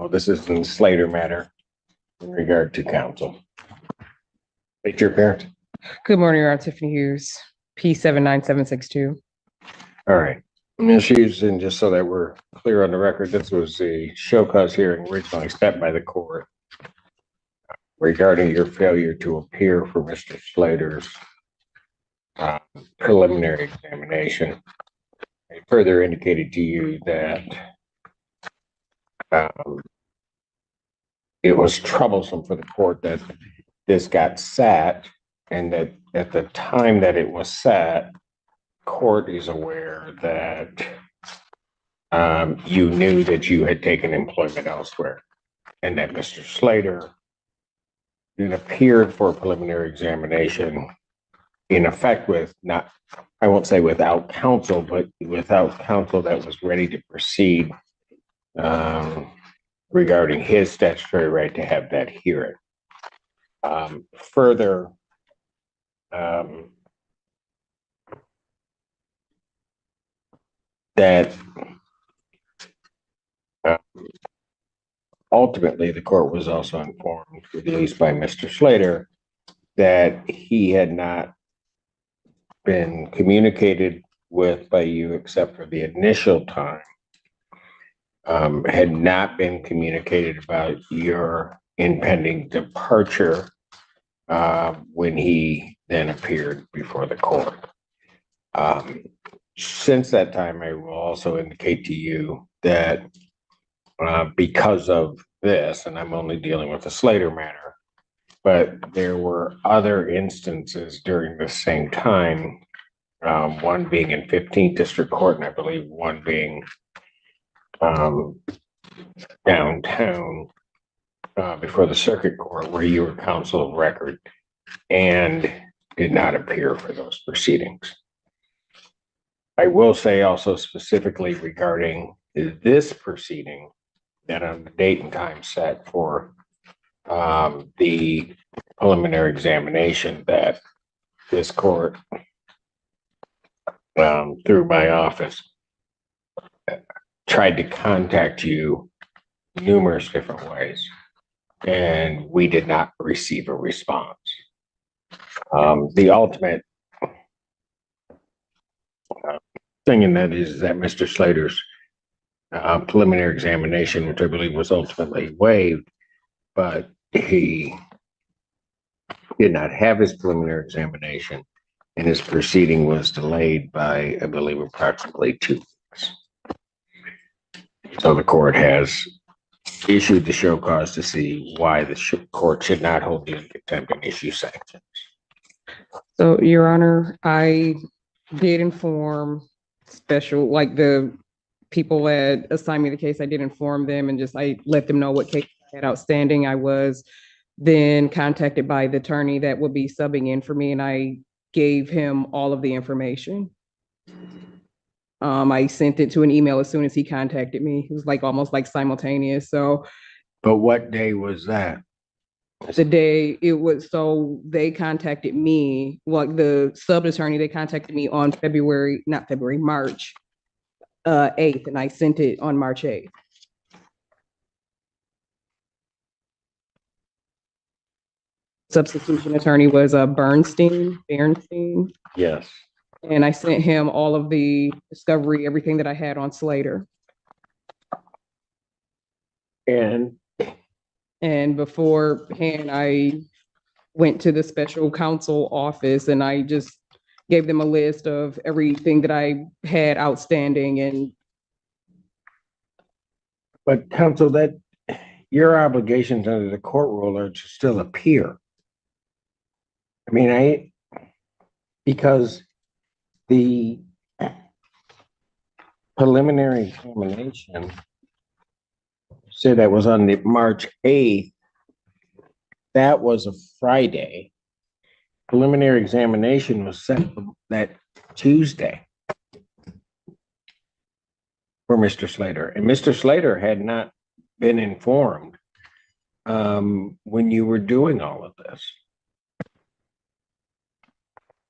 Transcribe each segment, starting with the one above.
Oh, this is in the Slater matter in regard to counsel. State your appearance. Good morning, Your Honor. Tiffany Hughes, P79762. All right. Ms. Hughes, and just so that we're clear on the record, this was a show cause hearing originally set by the court regarding your failure to appear for Mr. Slater's preliminary examination. I further indicated to you that it was troublesome for the court that this got sat, and that at the time that it was sat, court is aware that you knew that you had taken employment elsewhere, and that Mr. Slater then appeared for a preliminary examination, in effect with not, I won't say without counsel, but without counsel that was ready to proceed regarding his statutory right to have that hearing. Further, that ultimately the court was also informed, at least by Mr. Slater, that he had not been communicated with by you except for the initial time, had not been communicated about your impending departure when he then appeared before the court. Since that time, I will also indicate to you that because of this, and I'm only dealing with the Slater matter, but there were other instances during the same time, one being in 15th District Court, and I believe one being downtown before the Circuit Court, where you were counsel of record and did not appear for those proceedings. I will say also specifically regarding this proceeding that on the date and time set for the preliminary examination, that this court through my office tried to contact you numerous different ways, and we did not receive a response. The ultimate thing in that is that Mr. Slater's preliminary examination, which I believe was ultimately waived, but he did not have his preliminary examination, and his proceeding was delayed by, I believe, approximately 2 weeks. So the court has issued the show cause to see why the court should not hold you in contempt and issue sanctions. So, Your Honor, I did inform like the people that assigned me the case, I did inform them and I let them know what case I had outstanding. I was then contacted by the attorney that would be subbing in for me, and I gave him all of the information. I sent it to an email as soon as he contacted me. It was almost simultaneous. So, but what day was that? The day it was, so they contacted me, the sub attorney, they contacted me on March 8th, and I sent it on March 8th. Substitution attorney was Bernstein. Yes. And I sent him all of the discovery, everything that I had on Slater. And beforehand, I went to the special counsel office, and I just gave them a list of everything that I had outstanding. But counsel, that your obligations under the court rule are to still appear. I mean, because the preliminary examination said that was on the March 8th. That was a Friday. Preliminary examination was set that Tuesday for Mr. Slater, and Mr. Slater had not been informed when you were doing all of this.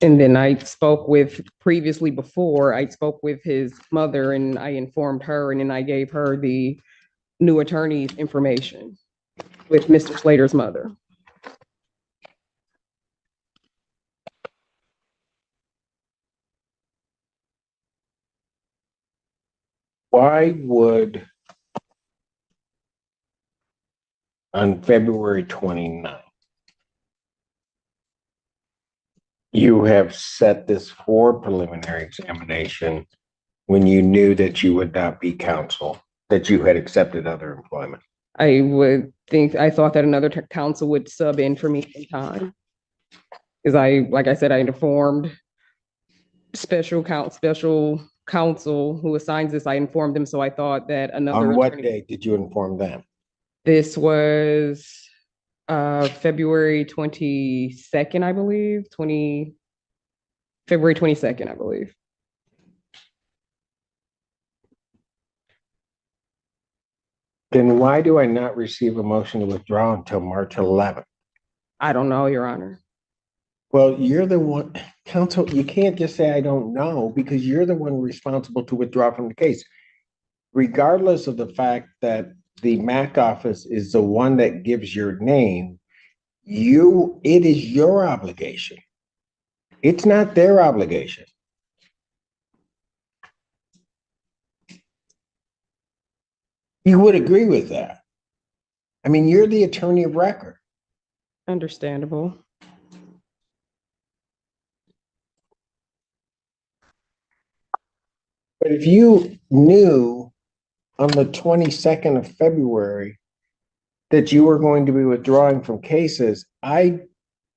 And then I spoke with I spoke with his mother, and I informed her, and then I gave her the new attorney's information with Mr. Slater's mother. Why would on February 29th, you have set this for preliminary examination when you knew that you would not be counsel, that you had accepted other employment? I thought that another counsel would sub in for me in time. Because like I said, I informed special counsel who assigns this, I informed them, so I thought that another On what attorney. day did you inform them? This was February 22nd, I believe, February 22nd, I believe. Then why do I not receive a motion to withdraw until March 11th? I don't know, Your Honor. Well, you're the one, counsel, you can't just say I don't know because you're the one responsible to withdraw from the case. Regardless of the fact that the MAC office is the one that gives your name, it is your obligation. It's not their obligation. You would agree with that. I mean, you're the attorney of record. Understandable. But if you knew on the 22nd of February that you were going to be withdrawing from cases, I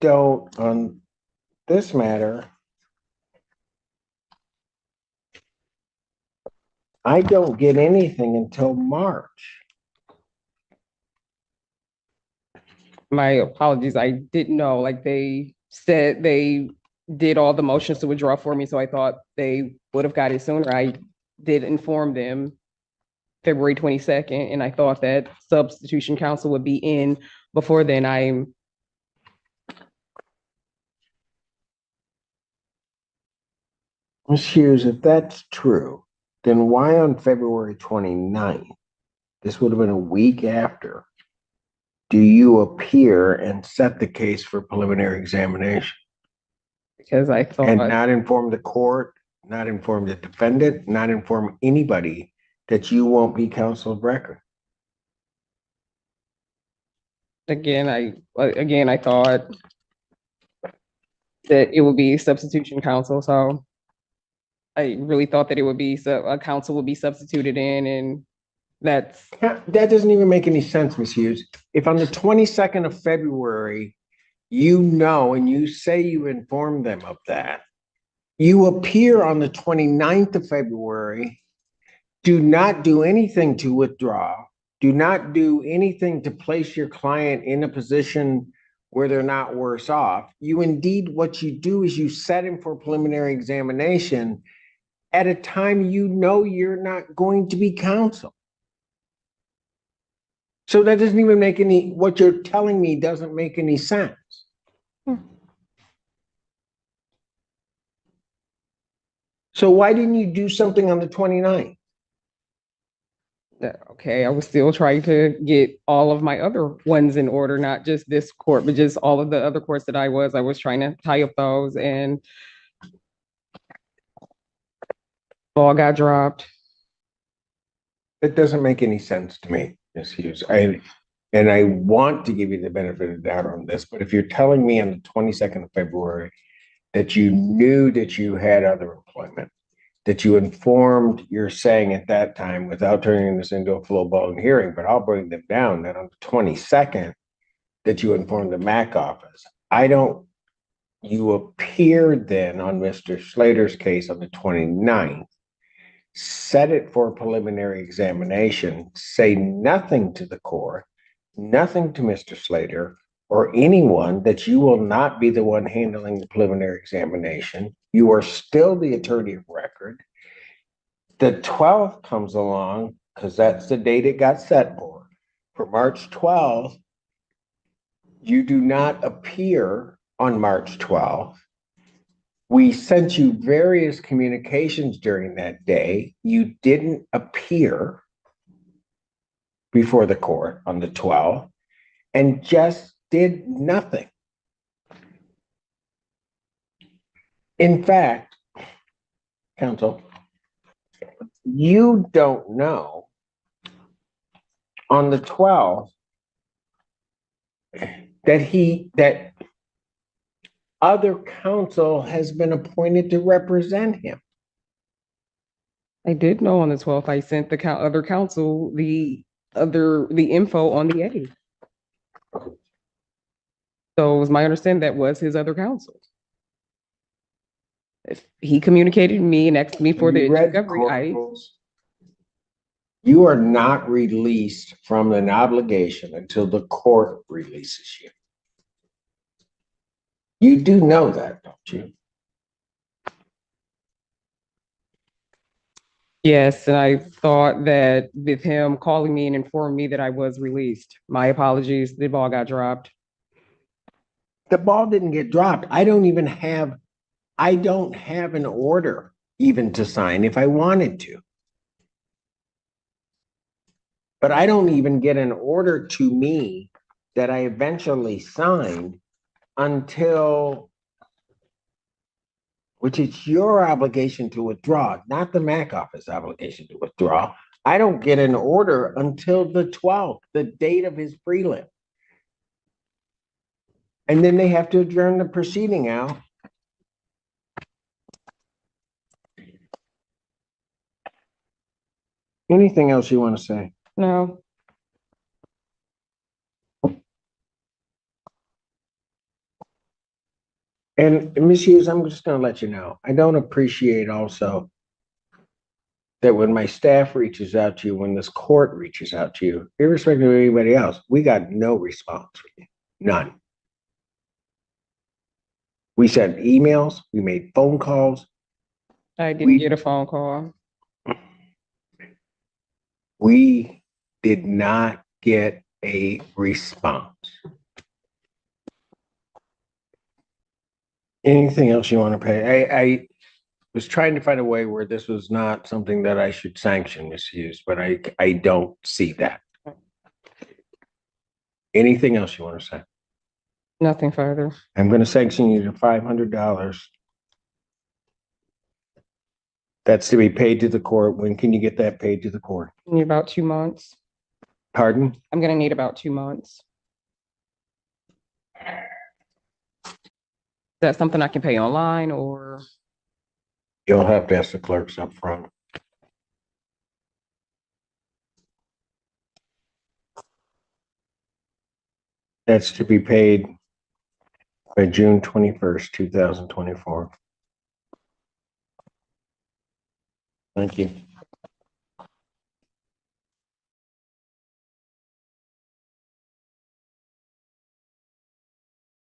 don't, on this matter, I don't get anything until March. My apologies. I didn't know. Like they said, they did all the motions to withdraw for me, so I thought they would have got it sooner. I did inform them February 22nd, and I thought that substitution counsel would be in before then. Ms. Hughes, if that's true, then why on February 29th, this would have been a week after, do you appear and set the case for preliminary examination? Because I thought. And not inform the court, not inform the defendant, not inform anybody that you won't be counsel of record? Again, I thought that it would be substitution counsel, so I really thought that it would be, so a counsel would be substituted in, and that's. That doesn't even make any sense, Ms. Hughes. If on the 22nd of February, you know, and you say you informed them of that, you appear on the 29th of February, do not do anything to withdraw, do not do anything to place your client in a position where they're not worse off. You indeed, what you do is you set him for preliminary examination at a time you know you're not going to be counsel. So that doesn't even make any, what you're telling me doesn't make any sense. So why didn't you do something on the 29th? Okay, I was still trying to get all of my other ones in order, not just this court, but just all of the other courts that I was trying to tie up those, and ball got dropped. It doesn't make any sense to me, Ms. Hughes. And I want to give you the benefit of the doubt on this, but if you're telling me on the 22nd of February that you knew that you had other employment, that you informed, you're saying at that time, without turning this into a full-blown hearing, but I'll bring them down, that on the 22nd, that you informed the MAC office. You appeared then on Mr. Slater's case on the 29th, set it for a preliminary examination, say nothing to the court, nothing to Mr. Slater, or anyone that you will not be the one handling the preliminary examination. You are still the attorney of record. The 12th comes along, because that's the date it got set for. For March 12th, you do not appear on March 12th. We sent you various communications during that day. You didn't appear before the court on the 12th and just did nothing. In fact, counsel, you don't know on the 12th that other counsel has been appointed to represent him. I did know on the 12th, I sent the other counsel the info on the A. So it was my understanding that was his other counsel. If he communicated me and asked me for the discovery, you are not released from an obligation until the court releases you. You do know that, don't you? yes, and I thought that with him calling me and informing me that I was released. My apologies, the ball got dropped. The ball didn't get dropped. I don't have an order even to sign if I wanted to. But I don't even get an order to me that I eventually signed until, which is your obligation to withdraw, not the MAC office obligation to withdraw. I don't get an order until the 12th, the date of his prelim. And then they have to adjourn the proceeding out. Anything else you want to say? No. And Ms. Hughes, I'm just going to let you know, I don't appreciate also that when my staff reaches out to you, when this court reaches out to you, irrespective of anybody else, we got no response from you. None. We sent emails, we made phone calls. I didn't get a phone call. We did not get a response. Anything else you want to pay? I was trying to find a way where this was not something that I should sanction misuse, but I don't see that. Anything else you want to say? Nothing further. I'm going to sanction you to $500. That's to be paid to the court. When can you get that paid to the court? In about 2 months. Pardon? I'm going to need about 2 months. Is that something I can pay online or? You'll have to ask the clerks up front. That's to be paid by June 21st, 2024. Thank you.